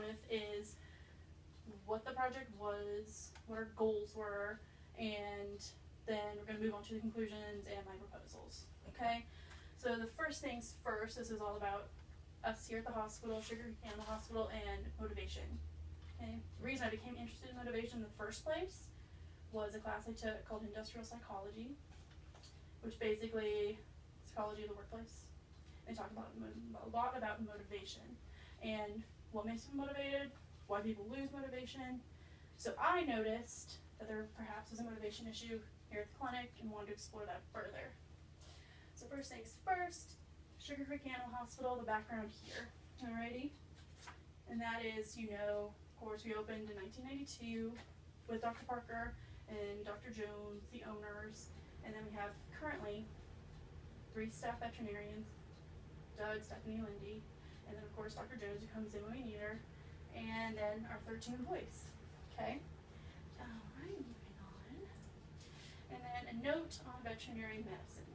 with is what the project was, what our goals were, and then we're going to move on to the conclusions and my proposals. Okay? So the first things first, this is all about us here at the hospital, Sugar Creek Animal Hospital, and motivation. Okay? The reason I became interested in motivation in the first place was a class I took called Industrial Psychology, which basically psychology of the workplace. They talk about a lot about motivation and what makes people motivated, why people lose motivation. So I noticed that there perhaps was a motivation issue here at the clinic and wanted to explore that further. So first things first, Sugar Creek Animal Hospital, the background here, alrighty? And that is, you know, of course, we opened in 1992 with Dr. Parker and Dr. Jones, the owners, and then we have currently 3 staff veterinarians, Doug, Stephanie, Lindy, and then of course Dr. Jones, who comes in when we need her, and then our 13 employees, okay? Alright, moving on. And then a note on veterinary medicine.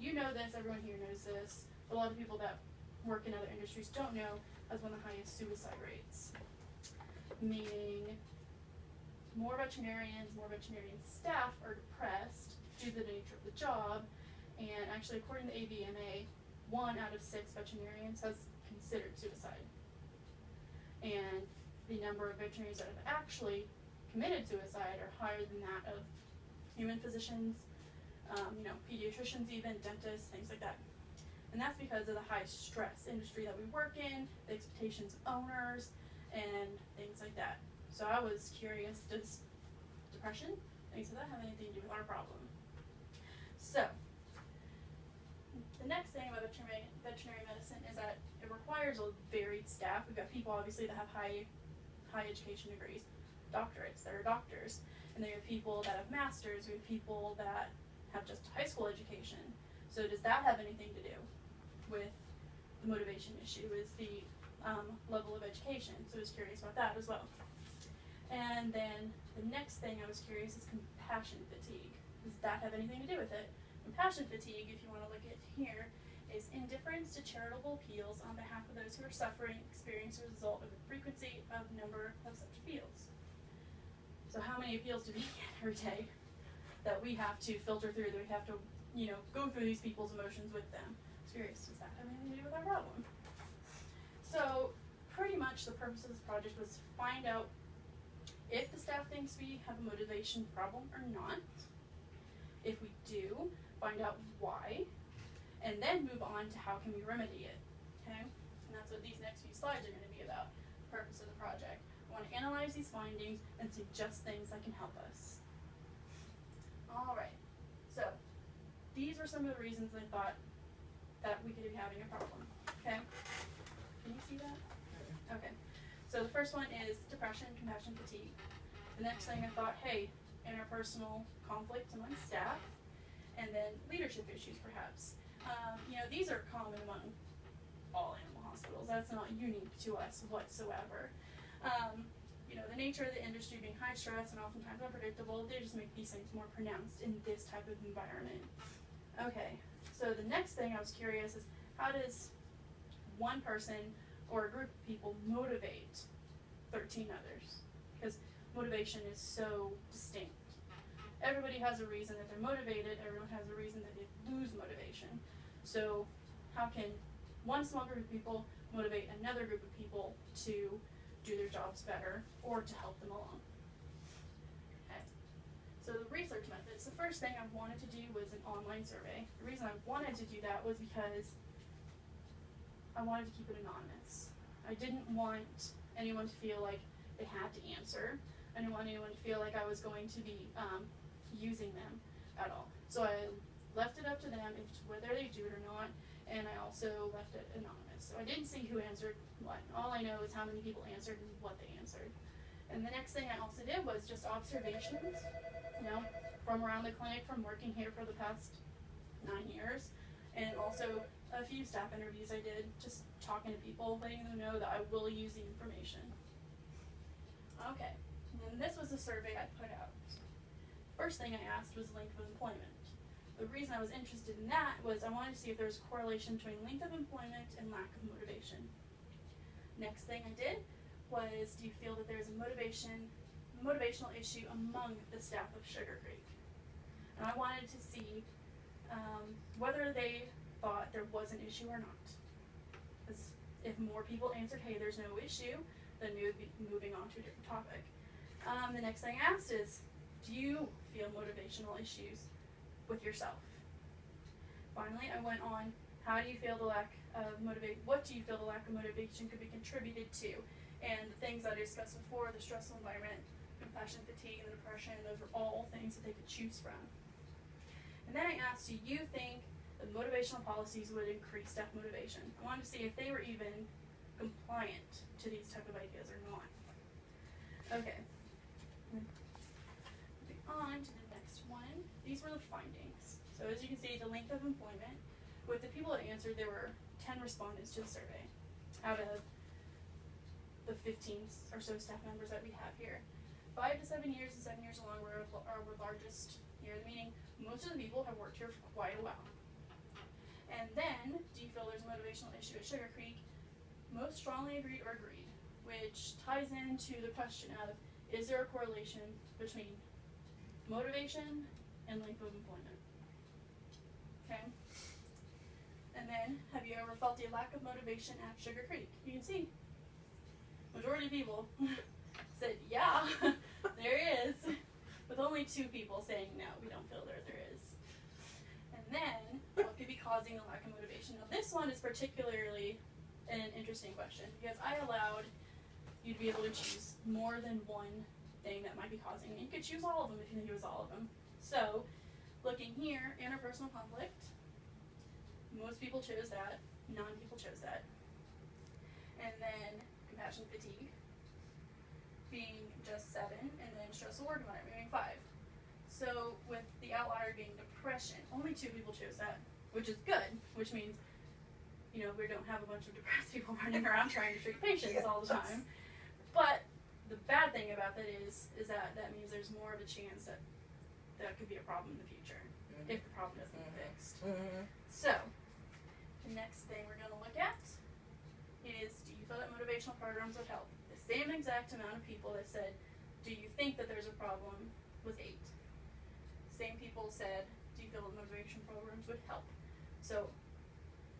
You know this, everyone here knows this, but a lot of people that work in other industries don't know, has one of the highest suicide rates. Meaning, more veterinarian staff are depressed due to the nature of the job, and actually according to AVMA, 1 out of 6 veterinarians has considered suicide. And the number of veterinarians that have actually committed suicide are higher than that of human physicians, you know, pediatricians even, dentists, things like that. And that's because of the high stress industry that we work in, the expectations of owners, and things like that. So I was curious, does depression, things like that, have anything to do with our problem? So, the next thing about veterinary medicine is that it requires a varied staff. We've got people obviously that have high education degrees, doctorates, that are doctors, and then we have people that have masters, we have people that have just high school education. So does that have anything to do with the motivation issue, is the level of education? So I was curious about that as well. And then the next thing I was curious is compassion fatigue. Does that have anything to do with it? Compassion fatigue, if you want to look at here, is indifference to charitable appeals on behalf of those who are suffering, experience as a result of the frequency of number of such appeals. So how many appeals do we get every day that we have to filter through, that we have to, you know, go through these people's emotions with them? I was curious, does that have anything to do with our problem? So pretty much the purpose of this project was to find out if the staff thinks we have a motivation problem or not. If we do, find out why, and then move on to how can we remedy it, okay? And that's what these next few slides are going to be about, the purpose of the project. I want to analyze these findings and suggest things that can help us. Alright, so these were some of the reasons I thought that we could be having a problem, okay? Can you see that? Okay, so the first one is depression, compassion, fatigue. The next thing I thought, hey, interpersonal conflict among staff, and then leadership issues perhaps. You know, these are common among all animal hospitals. That's not unique to us whatsoever. You know, the nature of the industry being high stress and oftentimes unpredictable, they just make these things more pronounced in this type of environment. Okay, so the next thing I was curious is, how does one person or a group of people motivate 13 others? Because motivation is so distinct. Everybody has a reason that they're motivated, everyone has a reason that they lose motivation. So how can one small group of people motivate another group of people to do their jobs better or to help them along? Okay. So the research methods, the first thing I wanted to do was an online survey. The reason I wanted to do that was because I wanted to keep it anonymous. I didn't want anyone to feel like they had to answer. I didn't want anyone to feel like I was going to be using them at all. So I left it up to them whether they do it or not, and I also left it anonymous. So I didn't see who answered what. All I know is how many people answered and what they answered. And the next thing I also did was just observations, you know, from around the clinic, from working here for the past 9 years, and also a few staff interviews I did, just talking to people, letting them know that I will use the information. Okay, and this was a survey I put out. First thing I asked was length of employment. The reason I was interested in that was I wanted to see if there was a correlation between length of employment and lack of motivation. Next thing I did was, do you feel that there's a motivational issue among the staff of Sugar Creek? And I wanted to see whether they thought there was an issue or not. Because if more people answered, hey, there's no issue, then we would be moving on to a different topic. The next thing I asked is, do you feel motivational issues with yourself? Finally, I went on, how do you feel the lack of what do you feel the lack of motivation could be contributed to? And the things that I discussed before, the stressful environment, compassion fatigue, and the depression, those are all things that they could choose from. And then I asked, do you think that motivational policies would increase staff motivation? I wanted to see if they were even compliant to these type of ideas or not. Okay. Moving on to the next one. These were the findings. So as you can see, the length of employment. With the people that answered, there were 10 respondents to the survey out of the 15 or so staff members that we have here. 5 to 7 years and 7 years along were our largest year, meaning most of the people have worked here for quite a while. And then, do you feel there's a motivational issue at Sugar Creek? Most strongly agreed or agreed, which ties into the question of, is there a correlation between motivation and length of employment? Okay. And then, have you ever felt a lack of motivation at Sugar Creek? You can see, majority of people said, yeah, there is, with only 2 people saying, no, we don't feel there is. And then, what could be causing the lack of motivation? Now, this one is particularly an interesting question, because I allowed you to be able to choose more than one thing that might be causing it. You could choose all of them if you think it was all of them. So, looking here, interpersonal conflict, most people chose that, none people chose that. And then compassion fatigue being just 7, and then stressful work environment being 5. So with the outlier being depression, only 2 people chose that, which is good, which means, you know, we don't have a bunch of depressed people running around trying to treat patients all the time. But the bad thing about that is that means there's more of a chance that that could be a problem in the future if the problem doesn't get fixed. So, the next thing we're going to look at is, do you feel that motivational programs would help? The same exact amount of people that said, do you think that there's a problem, was 8. Same people said, do you feel that motivation programs would help? So,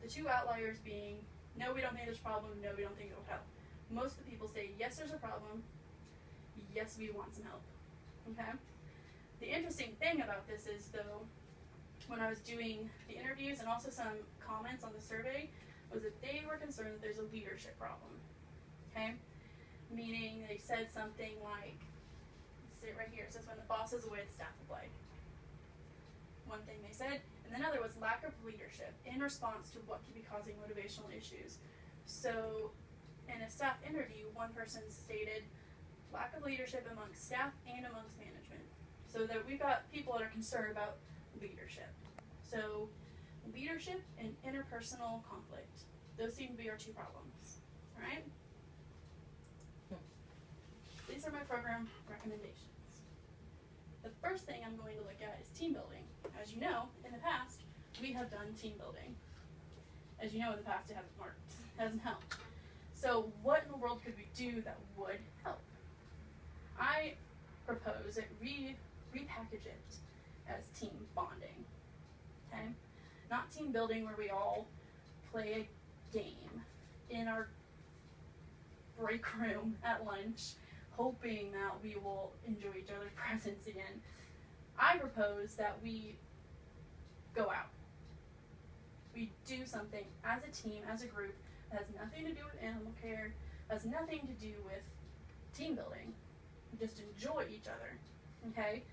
the 2 outliers being, no, we don't think there's a problem, no, we don't think it will help. Most of the people say, yes, there's a problem, yes, we want some help. Okay? The interesting thing about this is, though, when I was doing the interviews and also some comments on the survey, was that they were concerned that there's a leadership problem. Okay? Meaning they said something like, let's see it right here, it says when the boss is away, the staff will play. One thing they said, and another was lack of leadership in response to what could be causing motivational issues. So, in a staff interview, one person stated lack of leadership amongst staff and amongst management. So that we've got people that are concerned about leadership. So, leadership and interpersonal conflict. Those seem to be our 2 problems. Alright? These are my program recommendations. The first thing I'm going to look at is team building. As you know, in the past, we have done team building. As you know, in the past, it hasn't worked. It hasn't helped. So, what in the world could we do that would help? I propose that we repackage it as team bonding. Okay? Not team building where we all play a game in our break room at lunch, hoping that we will enjoy each other's presence again. I propose that we go out. We do something as a team, as a group, that has nothing to do with animal care, has nothing to do with team building. We just enjoy each other. Okay?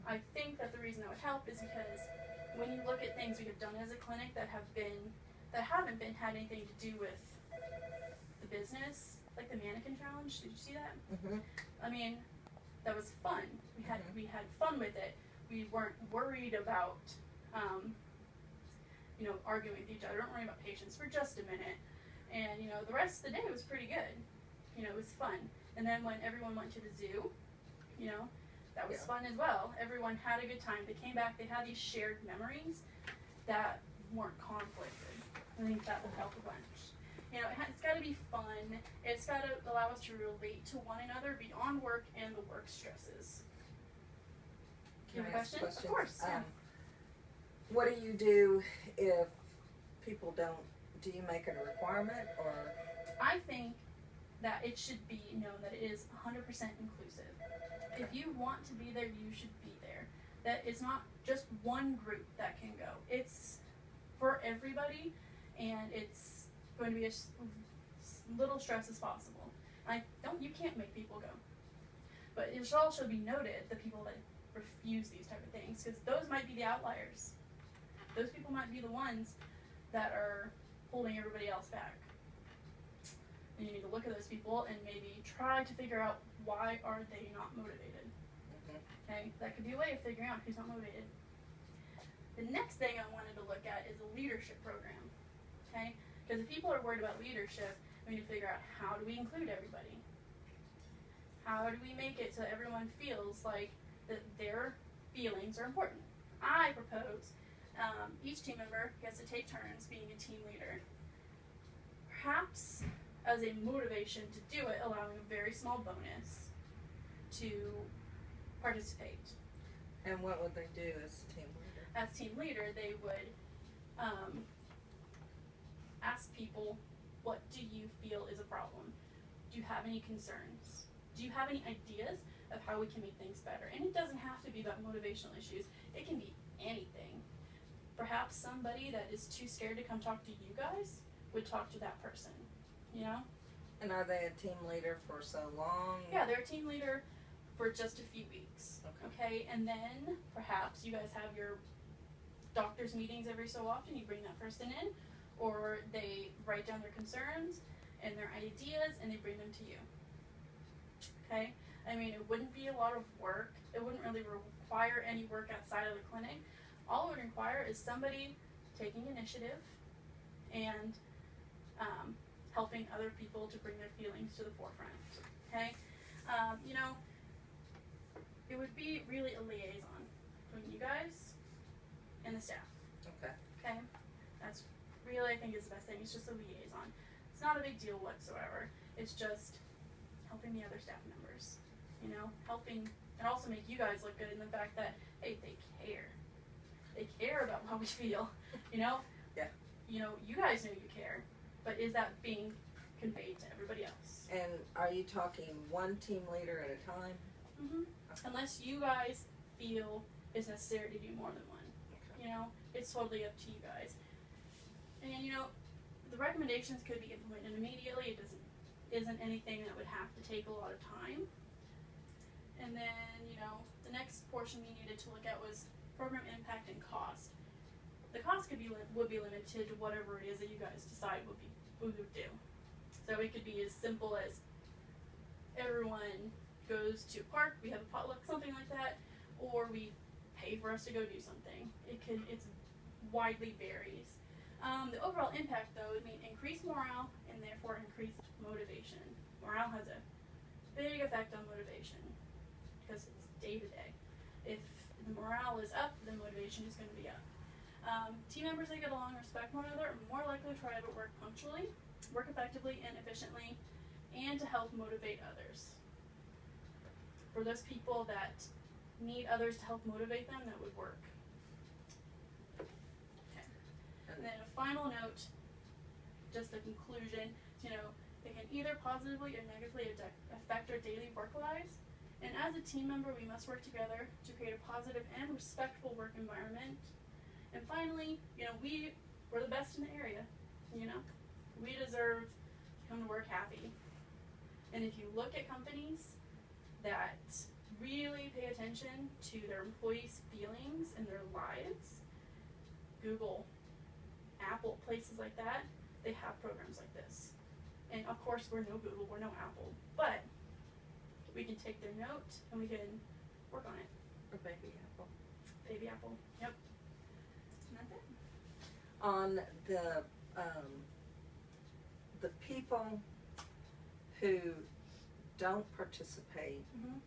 I think that the reason that would help is because when you look at things we have done as a clinic that haven't had anything to do with the business, like the mannequin challenge, did you see that? I mean, that was fun. We had fun with it. We weren't worried about arguing with each other. Don't worry about patients for just a minute. And the rest of the day was pretty good. It was fun. And then when everyone went to the zoo, that was fun as well. Everyone had a good time. They came back, they had these shared memories that weren't conflicted. I think that would help a bunch. It's got to be fun. It got to allow us to relate to one another beyond work and the work stresses. Can I ask a question? Of course. Yeah. What do you do if people don't? Do you make it a requirement, or? I think that it should be known that it is 100% inclusive. If you want to be there, you should be there. That it's not just one group that can go. It's for everybody, and it's going to be as little stress as possible. You can't make people go. But it should also be noted the people that refuse these type of things, because those might be the outliers. Those people might be the ones that are holding everybody else back. And you need to look at those people and maybe try to figure out why are they not motivated. Okay, that could be a way of figuring out who's not motivated. The next thing I wanted to look at is a leadership program. Okay, because if people are worried about leadership, we need to figure out how do we include everybody. How do we make it so everyone feels like that their feelings are important? I propose each team member gets to take turns being a team leader. Perhaps as a motivation to do it, allowing a very small bonus to participate. And what would they do as team leader? As team leader, they would ask people, what do you feel is a problem? Do you have any concerns? Do you have any ideas of how we can make things better? And it doesn't have to be about motivational issues. It can be anything. Perhaps somebody that is too scared to come talk to you guys would talk to that person, you know? And are they a team leader for so long? Yeah, they're a team leader for just a few weeks. Okay, and then perhaps you guys have your doctor's meetings every so often. You bring that person in, or they write down their concerns and their ideas and they bring them to you. Okay, I mean, it wouldn't be a lot of work. It wouldn't really require any work outside of the clinic. All it would require is somebody taking initiative and helping other people to bring their feelings to the forefront. Okay, you know, it would be really a liaison between you guys and the staff. Okay. Okay, that's really, I think, is the best thing. It's just a liaison. It's not a big deal whatsoever. It's just helping the other staff members, you know, helping, and also make you guys look good in the fact that, hey, they care. They care about how we feel, you know? Yeah. You know, you guys know you care, but is that being conveyed to everybody else? And are you talking one team leader at a time? Mm-hmm. Okay. Unless you guys feel it's necessary to do more than one. Okay. You know, it's totally up to you guys. And, you know, the recommendations could be implemented immediately. It isn't anything that would have to take a lot of time. And then, you know, the next portion we needed to look at was program impact and cost. The cost would be limited to whatever it is that you guys decide we would do. So it could be as simple as everyone goes to a park, we have a potluck, something like that, or we pay for us to go do something. It's widely varies. The overall impact, though, would mean increased morale and therefore increased motivation. Morale has a big effect on motivation because it's day to day. If the morale is up, then motivation is going to be up. Team members that get along and respect one another are more likely to try to work punctually, work effectively and efficiently, and to help motivate others. For those people that need others to help motivate them, that would work. Okay. And then a final note, just a conclusion, you know, it can either positively or negatively affect our daily work lives. And as a team member, we must work together to create a positive and respectful work environment. And finally, you know, we're the best in the area, you know. We deserve to come to work happy. And if you look at companies that really pay attention to their employees' feelings and their lives, Google, Apple, places like that, they have programs like this. And of course, we're no Google, we're no Apple, but we can take their note and we can work on it. Or baby apple. Baby apple, yep. And that's it. On the people who don't participate, Mm-hmm.